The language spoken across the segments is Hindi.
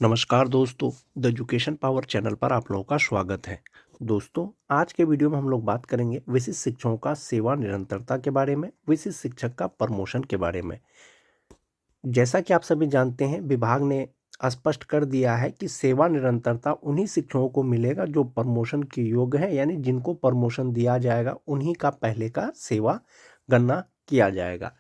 नमस्कार दोस्तों, द एजुकेशन पावर चैनल पर आप लोगों का स्वागत है। दोस्तों, आज के वीडियो में हम लोग बात करेंगे विशिष्ट शिक्षकों का सेवा निरंतरता के बारे में, विशिष्ट शिक्षक का प्रमोशन के बारे में। जैसा कि आप सभी जानते हैं, विभाग ने स्पष्ट कर दिया है कि सेवा निरंतरता उन्हीं शिक्षकों को मिलेगा जो प्रमोशन के योग्य हैं, यानी जिनको प्रमोशन दिया जाएगा उन्हीं का पहले का सेवा गणना किया जाएगा।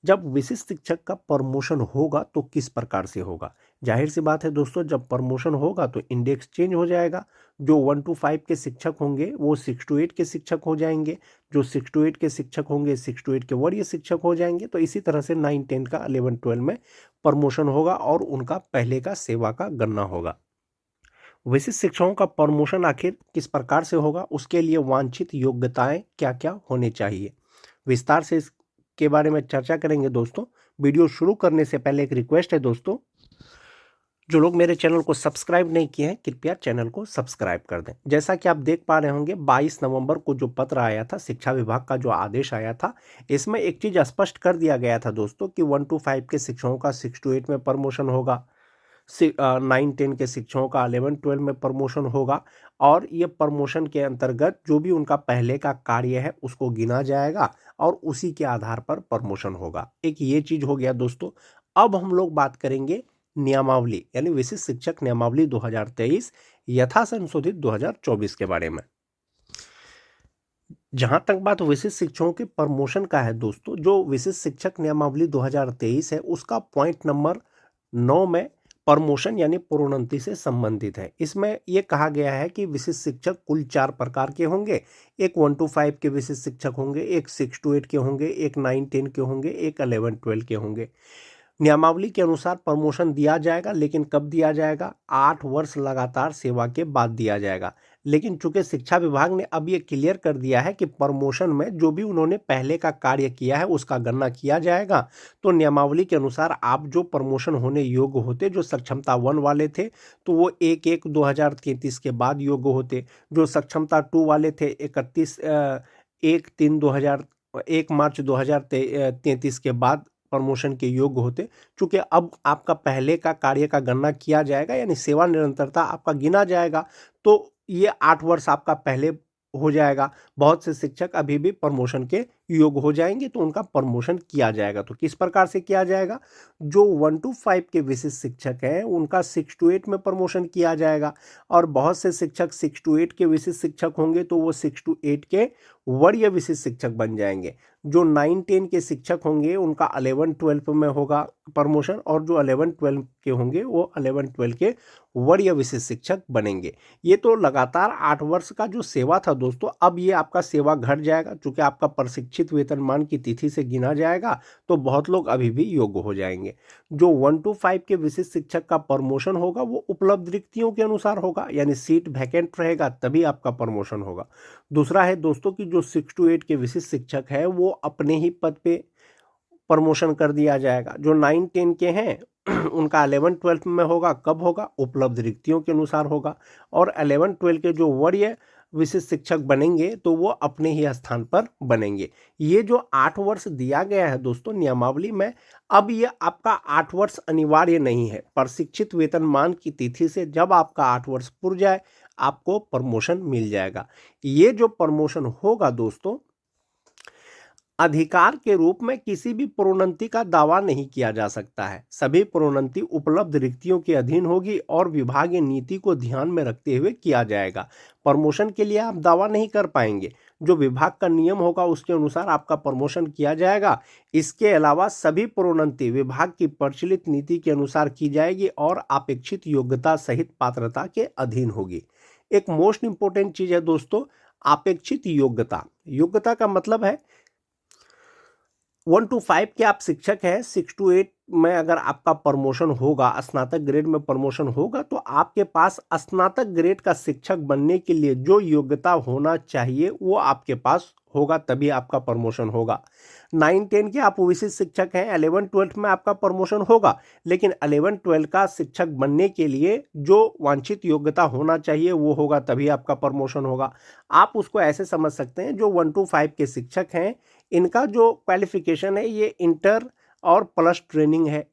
जब विशिष्ट शिक्षक का प्रमोशन होगा तो किस प्रकार से होगा? जाहिर सी बात है दोस्तों, जब प्रमोशन होगा तो इंडेक्स चेंज हो जाएगा। जो 1 to 5 के शिक्षक होंगे वो 6 to 8 के शिक्षक हो जाएंगे। जो 6 to 8 के शिक्षक होंगे 6 to 8 के वरीय शिक्षक हो जाएंगे। तो इसी तरह से 9 10 का 11 12 में प्रमोशन होगा और उनका पहले का सेवा का गणना होगा। विशिष्ट शिक्षकों का प्रमोशन आखिर किस प्रकार से होगा, उसके लिए वांछित योग्यताएं क्या क्या होने चाहिए, विस्तार से इसके बारे में चर्चा करेंगे दोस्तों। वीडियो शुरू करने से पहले एक रिक्वेस्ट है दोस्तों, जो लोग मेरे चैनल को सब्सक्राइब नहीं किए हैं कृपया चैनल को सब्सक्राइब कर दें। जैसा कि आप देख पा रहे होंगे, 22 नवंबर को जो पत्र आया था, शिक्षा विभाग का जो आदेश आया था, इसमें एक चीज स्पष्ट कर दिया गया था दोस्तों कि 1 to 5 के शिक्षकों का 6 to 8 में प्रमोशन होगा, 9 10 के शिक्षकों का 11 12 में प्रमोशन होगा। और ये प्रमोशन के अंतर्गत जो भी उनका पहले का कार्य है उसको गिना जाएगा और उसी के आधार पर प्रमोशन होगा। एक ये चीज हो गया दोस्तों। अब हम लोग बात करेंगे नियमावली, यानी विशिष्ट शिक्षक नियमावली 2023 यथा संशोधित 2024 के बारे में। जहां तक बात विशिष्ट शिक्षकों के प्रमोशन का है दोस्तों, जो विशिष्ट शिक्षक नियमावली 2023 है उसका पॉइंट नंबर 9 में प्रमोशन यानी प्रोन्नति से संबंधित है। इसमें यह कहा गया है कि विशिष्ट शिक्षक कुल 4 प्रकार के होंगे। एक 1 to 5 के विशिष्ट शिक्षक होंगे, एक 6 to 8 के होंगे, एक 9 10 के होंगे, एक 11 12 के होंगे। नियमावली के अनुसार प्रमोशन दिया जाएगा, लेकिन कब दिया जाएगा? 8 वर्ष लगातार सेवा के बाद दिया जाएगा। लेकिन चूंकि शिक्षा विभाग ने अब ये क्लियर कर दिया है कि प्रमोशन में जो भी उन्होंने पहले का कार्य किया है उसका गणना किया जाएगा, तो नियमावली के अनुसार आप जो प्रमोशन होने योग्य होते, जो सक्षमता 1 वाले थे तो वो 1/1/2033 के बाद योग्य होते। जो सक्षमता 2 वाले थे 1 मार्च 2033 के बाद प्रमोशन के योग्य होते। चूंकि अब आपका पहले का कार्य का गणना किया जाएगा, यानी सेवा निरंतरता आपका गिना जाएगा, तो ये 8 वर्ष आपका पहले हो जाएगा। बहुत से शिक्षक अभी भी प्रमोशन के योग्य हो जाएंगे तो उनका प्रमोशन किया जाएगा। तो किस प्रकार से किया जाएगा? जो 1 to 5 के विशिष्ट शिक्षक हैं उनका 6 to 8 में प्रमोशन किया जाएगा। और बहुत से शिक्षक 6 to 8 के विशिष्ट शिक्षक होंगे तो वो 6 to 8 के वरीय विशिष्ट शिक्षक बन जाएंगे। जो 9 10 के शिक्षक होंगे उनका 11 12 में होगा प्रमोशन, और जो 11 12 के होंगे वो 11 12 के वरीय विशिष्ट शिक्षक बनेंगे। ये तो लगातार 8 वर्ष का जो सेवा था दोस्तों, अब ये आपका सेवा घट जाएगा। चूंकि आपका प्रशिक्षित वेतनमान की तिथि से गिना जाएगा तो बहुत लोग अभी भी योग्य हो जाएंगे। जो 1 to 5 के विशिष्ट शिक्षक का प्रमोशन होगा वो उपलब्ध रिक्तियों के अनुसार होगा, यानी सीट वैकेंट रहेगा तभी आपका प्रमोशन होगा। दूसरा है दोस्तों कि जो 6 to 8 के विशिष्ट शिक्षक है वो अपने ही पद पे प्रमोशन कर दिया जाएगा। जो 9 10 के हैं उनका 11 12 में होगा। कब होगा? उपलब्ध रिक्तियों के अनुसार होगा। और 11 12 के जो वरीय विशिष्ट शिक्षक बनेंगे तो वो अपने ही स्थान पर बनेंगे। ये जो 8 वर्ष दिया गया है दोस्तों नियमावली में, अब ये आपका 8 वर्ष अनिवार्य नहीं है। प्रशिक्षित वेतनमान की तिथि से जब आपका 8 वर्ष पूर जाए आपको प्रमोशन मिल जाएगा। ये जो प्रमोशन होगा दोस्तों, अधिकार के रूप में किसी भी प्रोन्नति का दावा नहीं किया जा सकता है। सभी प्रोन्नति उपलब्ध रिक्तियों के अधीन होगी और विभागीय नीति को ध्यान में रखते हुए किया जाएगा। प्रमोशन के लिए आप दावा नहीं कर पाएंगे। जो विभाग का नियम होगा उसके अनुसार आपका प्रमोशन किया जाएगा। इसके अलावा सभी प्रोन्नति विभाग की प्रचलित नीति के अनुसार की जाएगी और अपेक्षित योग्यता सहित पात्रता के अधीन होगी। एक मोस्ट इंपोर्टेंट चीज है दोस्तों, अपेक्षित योग्यता। योग्यता का मतलब है 1 to 5 के आप शिक्षक हैं, 6 to 8 में अगर आपका प्रमोशन होगा, स्नातक ग्रेड में प्रमोशन होगा, तो आपके पास स्नातक ग्रेड का शिक्षक बनने के लिए जो योग्यता होना चाहिए वो आपके पास होगा, तभी आपका प्रमोशन होगा। 9 10 के आप विशिष्ट शिक्षक हैं, 11 12 में आपका प्रमोशन होगा, लेकिन 11 12 का शिक्षक बनने के लिए जो वांछित योग्यता होना चाहिए वो होगा, तभी आपका प्रमोशन होगा। आप उसको ऐसे समझ सकते हैं, जो 1 to 5 के शिक्षक हैं इनका जो क्वालिफिकेशन है ये इंटर और प्लस ट्रेनिंग है।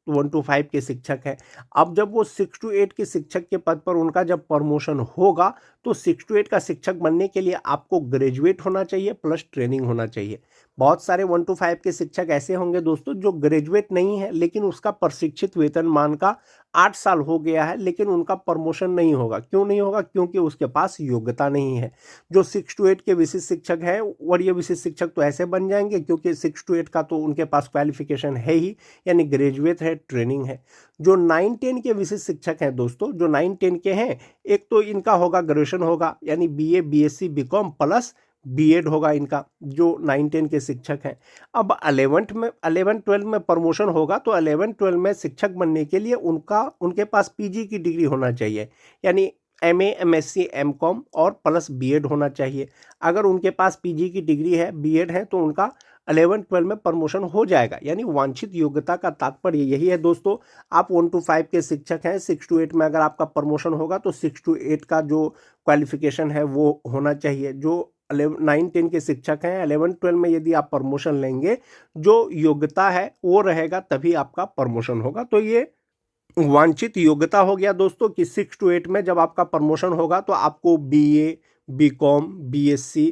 1 to 5 के शिक्षक हैं। अब जब वो 6 to 8 के शिक्षक के पद पर उनका जब प्रमोशन होगा तो 6 to 8 का शिक्षक बनने के लिए आपको ग्रेजुएट होना चाहिए प्लस ट्रेनिंग होना चाहिए। बहुत सारे 1 to 5 के शिक्षक ऐसे होंगे दोस्तों जो ग्रेजुएट नहीं है लेकिन उसका प्रशिक्षित वेतनमान का 8 साल हो गया है लेकिन उनका प्रमोशन नहीं होगा। क्यों नहीं होगा? क्योंकि उसके पास योग्यता नहीं है। जो 6 to 8 के विशिष्ट शिक्षक हैं वरीय विशिष्ट शिक्षक तो ऐसे बन जाएंगे क्योंकि 6 to 8 का तो उनके पास क्वालिफिकेशन है ही, यानी ग्रेजुएट है, ट्रेनिंग है। जो 9-10 के विशिष्ट शिक्षक हैं दोस्तों, जो 9-10 के हैं, एक तो इनका होगा ग्रेजुएशन होगा यानी BA BSc BCom plus B.Ed होगा इनका, जो 9-10 के शिक्षक हैं। अब 11-12 में प्रमोशन होगा तो 11-12 में शिक्षक बनने के लिए उनके पास PG की डिग्री होना चाहिए, यानी MA MSc MCom और प्लस B.Ed होना चाहिए। अगर उनके पास PG की डिग्री है, B.Ed है, तो उनका 11-12 में प्रमोशन हो जाएगा। यानी वांछित योग्यता का तात्पर्य यही है दोस्तों। आप 1 to 5 के शिक्षक हैं, 6 to 8 में अगर आपका प्रमोशन होगा तो 6 to 8 का जो क्वालिफिकेशन है वो होना चाहिए। जो 9-10 के शिक्षक हैं, 11-12 में यदि आप प्रमोशन लेंगे, जो योग्यता है वो रहेगा तभी आपका प्रमोशन होगा। तो ये वांछित योग्यता हो गया दोस्तों कि 6 to 8 में जब आपका प्रमोशन होगा तो आपको BA BCom BSc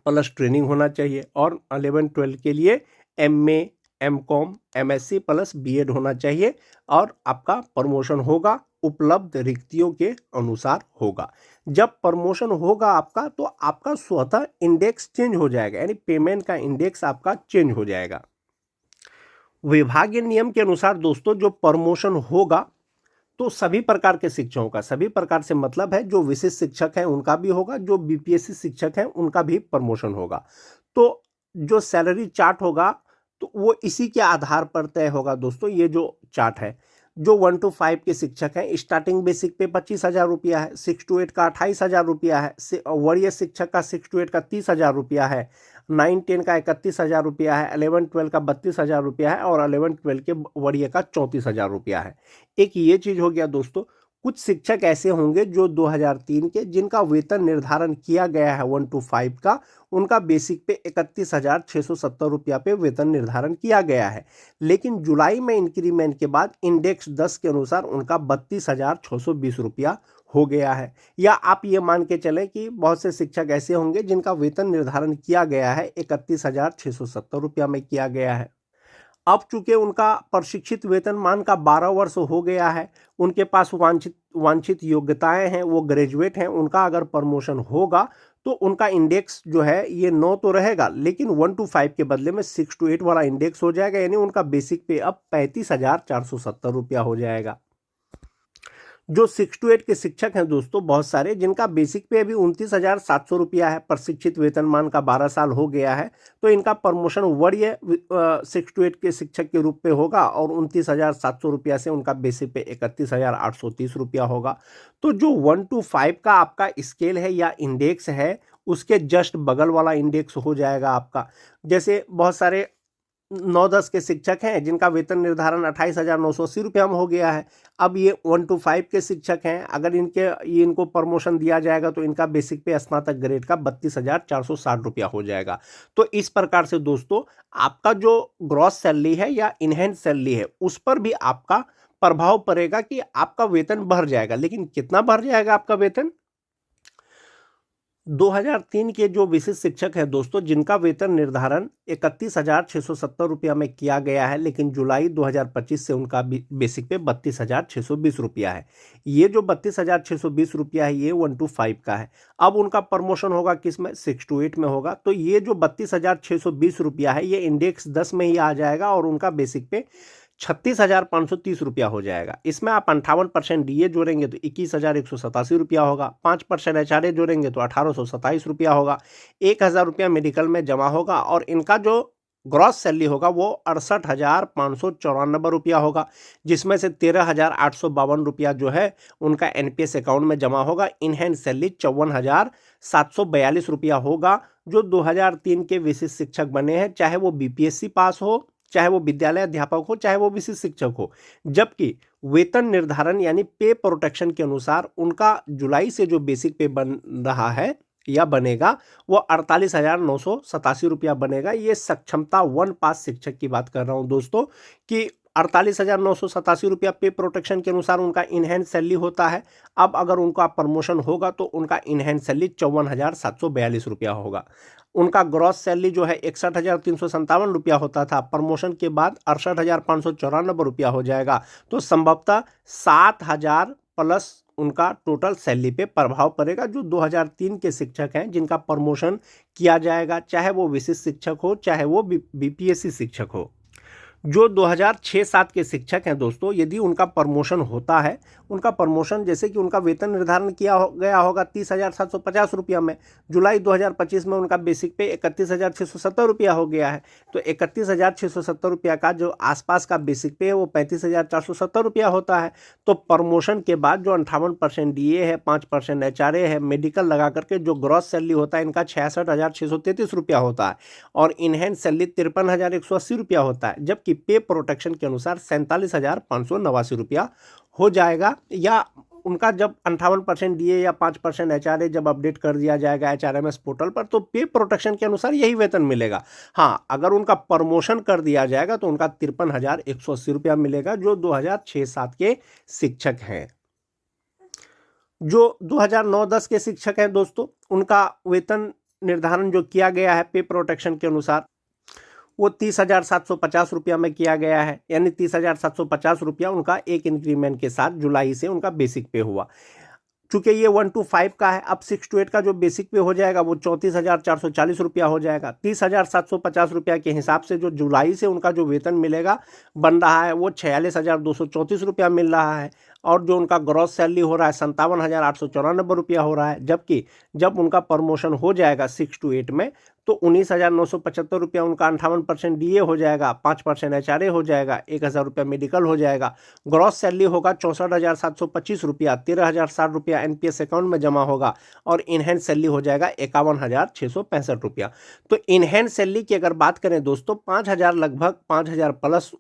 plus training होना चाहिए और 11-12 के लिए MA MCom MSc plus B.Ed होना चाहिए और आपका प्रमोशन होगा उपलब्ध रिक्तियों के अनुसार होगा। जब प्रमोशन होगा आपका तो आपका स्वतः इंडेक्स चेंज हो जाएगा, यानी पेमेंट का इंडेक्स आपका चेंज हो जाएगा। विभागीय नियम के अनुसार दोस्तों जो प्रमोशन होगा तो सभी प्रकार के शिक्षकों का, सभी प्रकार से मतलब है जो विशिष्ट शिक्षक हैं उनका भी होगा, जो BPSC शिक्षक हैं उनका भी प्रमोशन होगा। तो जो सैलरी चार्ट होगा तो वो इसी के आधार पर तय होगा दोस्तों। ये जो चार्ट है, जो 1 to 5 के शिक्षक हैं स्टार्टिंग बेसिक पे 25,000 रुपया है, 6 to 8 का 28,000 रुपया है, वरीय शिक्षक का 6 to 8 का 30,000 रुपया है, 9-10 का 31,000 रुपया है, 11-12 का 32,000 रुपया है और 11-12 के वरीय का 34,000 रुपया है। एक ये चीज हो गया दोस्तों। कुछ शिक्षक ऐसे होंगे जो 2003 के, जिनका वेतन निर्धारण किया गया है 1 to 5 का, उनका बेसिक पे 31,670 रुपया पे वेतन निर्धारण किया गया है, लेकिन जुलाई में इंक्रीमेंट के बाद इंडेक्स 10 के अनुसार उनका 32,620 रुपया हो गया है। या आप ये मान के चलें कि बहुत से शिक्षक ऐसे होंगे जिनका वेतन निर्धारण किया गया है 31,670 रुपया में किया गया है। अब चूंकि उनका प्रशिक्षित वेतनमान का 12 वर्ष हो गया है, उनके पास वांछित योग्यताएं हैं, वो ग्रेजुएट हैं, उनका अगर प्रमोशन होगा तो उनका इंडेक्स जो है ये 9 तो रहेगा, लेकिन 1 to 5 के बदले में 6 to 8 वाला इंडेक्स हो जाएगा, यानी उनका बेसिक पे अब 35,470 रुपया हो जाएगा। जो 6 to 8 के शिक्षक हैं दोस्तों बहुत सारे, जिनका बेसिक पे अभी 29,700 रुपया है, प्रशिक्षित वेतनमान का 12 साल हो गया है, तो इनका प्रमोशन वरीय 6 to 8 के शिक्षक के रूप में होगा और 29,700 रुपया से उनका बेसिक पे 31,830 रुपया होगा। तो जो 1 to 5 का आपका स्केल है या इंडेक्स है, उसके जस्ट बगल वाला इंडेक्स हो जाएगा आपका। जैसे बहुत सारे 9-10 के शिक्षक हैं जिनका वेतन निर्धारण 28,980 रुपया में हो गया है। अब ये 1 to 5 के शिक्षक हैं, अगर इनको प्रमोशन दिया जाएगा तो इनका बेसिक पे स्नातक ग्रेड का 32,460 रुपया हो जाएगा। तो इस प्रकार से दोस्तों आपका जो ग्रॉस सैलरी है या इनहेंस सैलरी है उस पर भी आपका प्रभाव पड़ेगा कि आपका वेतन बढ़ जाएगा। लेकिन कितना बढ़ जाएगा आपका वेतन? 2003 के जो विशिष्ट शिक्षक हैं दोस्तों, जिनका वेतन निर्धारण 31,670 रुपया में किया गया है, लेकिन जुलाई 2025 से उनका बेसिक पे 32,620 रुपया है। ये जो 32,620 रुपया है ये 1 to 5 का है। अब उनका प्रमोशन होगा किस में? 6 to 8 में होगा। तो ये जो 32,620 रुपया है ये इंडेक्स 10 में ही आ जाएगा और उनका बेसिक पे 36,530 रुपया हो जाएगा। इसमें आप 58% DA जोड़ेंगे तो 21,187 रुपया होगा, 5% HRA जोड़ेंगे तो 1,827 रुपया होगा, 1,000 रुपया मेडिकल में जमा होगा और इनका जो ग्रॉस सैलरी होगा वो 68,594 रुपया होगा, जिसमें से 13,852 रुपया जो है उनका NPS अकाउंट में जमा होगा। इनहैंड सैलरी 54,742 रुपया होगा, जो 2003 के विशिष्ट शिक्षक बने हैं, चाहे वो BPSC पास हो, चाहे वो विद्यालय अध्यापक हो, चाहे वो विशिष्ट शिक्षक हो। जबकि वेतन निर्धारण यानी पे प्रोटेक्शन के अनुसार उनका जुलाई से जो बेसिक पे बन रहा है या बनेगा वो 48,987 रुपया बनेगा। ये सक्षमता 1 पास शिक्षक की बात कर रहा हूं दोस्तों कि 48,987 रुपया पे प्रोटेक्शन के अनुसार उनका इनहैंड सैलरी होता है। अब अगर उनका प्रमोशन होगा तो उनका इनहैंड सैलरी 54,742 रुपया होगा। उनका ग्रॉस सैलरी जो है 61,357 रुपया होता था, प्रमोशन के बाद 68,594 रुपया हो जाएगा। तो संभवतः 7,000 प्लस उनका टोटल सैलरी पे प्रभाव पड़ेगा। जो 2003 के शिक्षक हैं जिनका प्रमोशन किया जाएगा, चाहे वो विशिष्ट शिक्षक हो चाहे वो बीपीएससी शिक्षक हो। जो 2006-07 के शिक्षक हैं दोस्तों, यदि उनका प्रमोशन होता है, उनका प्रमोशन जैसे कि उनका वेतन निर्धारण किया गया होगा 30,750 रुपया में, जुलाई 2025 में उनका बेसिक पे 31,670 रुपया हो गया है। तो 31,670 रुपया का जो आसपास का बेसिक पे है वो 35,470 रुपया होता है। तो प्रमोशन के बाद जो 58% डीए है, 5% एचआरए है, मेडिकल लगा करके जो ग्रॉस सैलरी होता है इनका 66,633 रुपया होता है और इनहैंड सैलरी 53,180 रुपया होता है। जबकि पे प्रोटेक्शन के अनुसार 47,589 रुपया हो जाएगा। या उनका जब 58% डीए या 5% एचआरए जब अपडेट कर दिया जाएगा एचआरएमएस पोर्टल पर, तो पे प्रोटेक्शन के अनुसार यही वेतन मिलेगा। हाँ, अगर उनका प्रमोशन कर दिया जाएगा तो उनका 53,180 रुपया मिलेगा। जो 2006-07 के शिक्षक हैं। जो 2009-10 के शिक्षक हैं दोस्तों, उनका वेतन निर्धारण जो किया गया है पे प्रोटेक्शन के अनुसार वो 30,750 रुपया में किया गया है। यानी 30,750 रुपया उनका एक इंक्रीमेंट के साथ जुलाई से उनका बेसिक पे हुआ। चूंकि ये 1 to 5 का है, अब 6 to 8 का जो बेसिक पे हो जाएगा वो 34,440 रुपया हो जाएगा। 30,750 रुपया के हिसाब से जो जुलाई से उनका जो वेतन मिलेगा बन रहा है वो 46,234 रुपया मिल रहा है। और जो उनका ग्रॉस सैलरी हो रहा है 57,894 रुपया हो रहा है। जबकि जब उनका प्रमोशन हो जाएगा 6 to 8 में तो 19,975 रुपया उनका 58% डीए हो जाएगा, 5% एचआरए हो जाएगा, 1,000 रुपया मेडिकल हो जाएगा। ग्रॉस सैलरी होगा 64,725 रुपया, 13,060 रुपया एनपीएस अकाउंट में जमा होगा और इनहैंड सैलरी हो जाएगा 51,665 रुपया। तो इनहैंड सैलरी की अगर बात करें दोस्तों, 5,000 लगभग 5,000 प्लस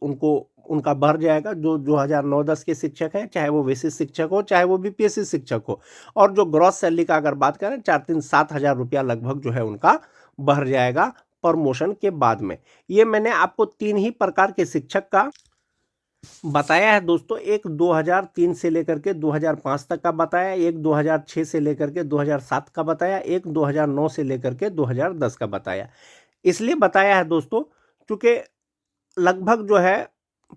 उनका बढ़ जाएगा। जो 2009-10 के शिक्षक हैं, चाहे वो विशिष्ट शिक्षक हो चाहे वो बीपीएससी शिक्षक हो। और जो ग्रॉस सैलरी का अगर बात करें 4-3-7,000 रुपया लगभग जो है उनका बढ़ जाएगा प्रमोशन के बाद में। ये मैंने आपको 3 ही प्रकार के शिक्षक का बताया है दोस्तों। एक 2003 से लेकर के 2005 तक का बताया, एक 2006 से लेकर के 2007 का बताया, एक 2009 से लेकर के 2010 का बताया। इसलिए बताया है दोस्तों क्योंकि लगभग जो है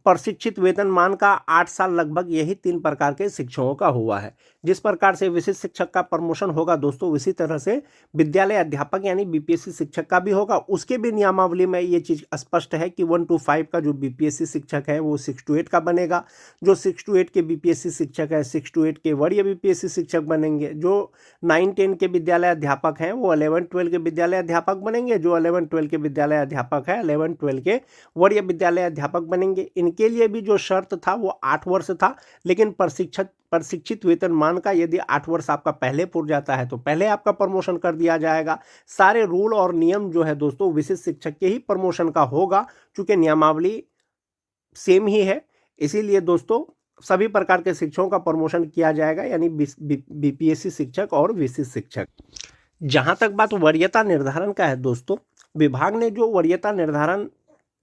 प्रशिक्षित वेतनमान का 8 साल लगभग यही 3 प्रकार के शिक्षकों का हुआ है। जिस प्रकार से विशिष्ट शिक्षक का प्रमोशन होगा दोस्तों, उसी तरह से विद्यालय अध्यापक यानी बीपीएससी शिक्षक का भी होगा। उसके भी नियमावली में ये चीज़ स्पष्ट है कि 1 to 5 का जो बीपीएससी शिक्षक है वो 6 to 8 का बनेगा। जो 6 to 8 के बीपीएससी शिक्षक है 6 to 8 के वरीय बीपीएससी शिक्षक बनेंगे। जो 9-10 के विद्यालय अध्यापक हैं वो 11-12 के विद्यालय अध्यापक बनेंगे। जो 11-12 के विद्यालय अध्यापक है 11-12 के वरीय विद्यालय अध्यापक बनेंगे। इनके लिए भी जो शर्त था वो 8 वर्ष था, लेकिन प्रशिक्षित वेतनमान का यदि 8 वर्ष आपका पहले पूर जाता है तो पहले आपका प्रमोशन कर दिया जाएगा। सारे रूल और नियम जो है दोस्तों विशिष्ट शिक्षक के ही प्रमोशन का होगा, चूंकि नियमावली सेम ही है। इसीलिए दोस्तों सभी प्रकार के शिक्षकों का प्रमोशन किया जाएगा, यानी बीपीएससी शिक्षक और विशिष्ट शिक्षक। जहां तक बात वरीयता निर्धारण का है दोस्तों, विभाग ने जो वरीयता निर्धारण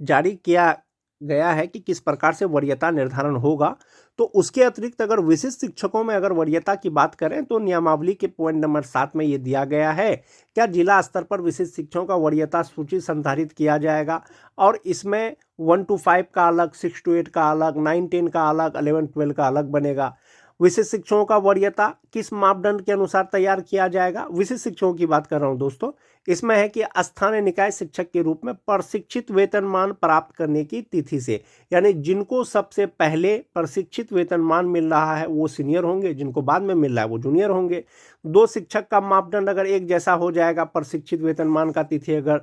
जारी किया गया है कि किस प्रकार से वरीयता निर्धारण होगा, तो उसके अतिरिक्त अगर विशिष्ट शिक्षकों में अगर वरीयता की बात करें तो नियमावली के पॉइंट नंबर 7 में ये दिया गया है। क्या जिला स्तर पर विशिष्ट शिक्षकों का वरीयता सूची संधारित किया जाएगा और इसमें 1 to 5 का अलग, 6 to 8 का अलग, 9-10 का अलग, 11-12 का अलग बनेगा। विशिष्ट शिक्षकों का वरीयता किस मापदंड के अनुसार तैयार किया जाएगा? विशिष्ट शिक्षकों की बात कर रहा हूं दोस्तों। इसमें है कि स्थानीय निकाय शिक्षक के रूप में प्रशिक्षित वेतनमान प्राप्त करने की तिथि से, यानी जिनको सबसे पहले प्रशिक्षित वेतनमान मिल रहा है वो सीनियर होंगे, जिनको बाद में मिल रहा है वो जूनियर होंगे। 2 शिक्षक का मापदंड अगर एक जैसा हो जाएगा, प्रशिक्षित वेतनमान का तिथि अगर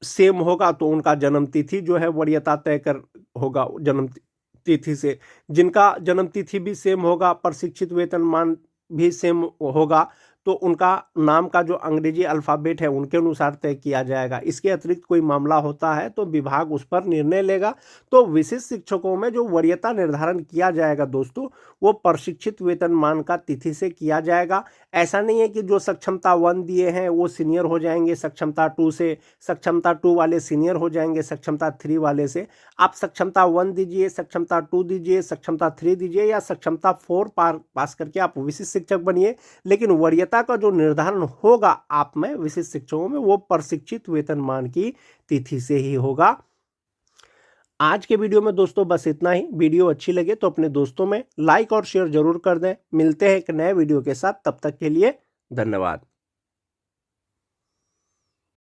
सेम होगा तो उनका जन्म तिथि जो है वरीयता तय कर होगा जन्म तिथि से। जिनका जन्म तिथि भी सेम होगा, प्रशिक्षित वेतनमान भी सेम होगा, तो उनका नाम का जो अंग्रेजी अल्फ़ाबेट है उनके अनुसार तय किया जाएगा। इसके अतिरिक्त कोई मामला होता है तो विभाग उस पर निर्णय लेगा। तो विशिष्ट शिक्षकों में जो वरीयता निर्धारण किया जाएगा दोस्तों, वो प्रशिक्षित वेतनमान का तिथि से किया जाएगा। ऐसा नहीं है कि जो सक्षमता 1 दिए हैं वो सीनियर हो जाएंगे सक्षमता 2 से, सक्षमता 2 वाले सीनियर हो जाएंगे सक्षमता 3 वाले से। आप सक्षमता 1 दीजिए, सक्षमता 2 दीजिए, सक्षमता 3 दीजिए या सक्षमता 4 पास करके आप विशिष्ट शिक्षक बनिए, लेकिन वरीयता का जो निर्धारण होगा आप में विशिष्ट शिक्षकों में वो प्रशिक्षित वेतनमान की तिथि से ही होगा। आज के वीडियो में दोस्तों बस इतना ही। वीडियो अच्छी लगे तो अपने दोस्तों में लाइक और शेयर जरूर कर दें। मिलते हैं एक नए वीडियो के साथ, तब तक के लिए धन्यवाद।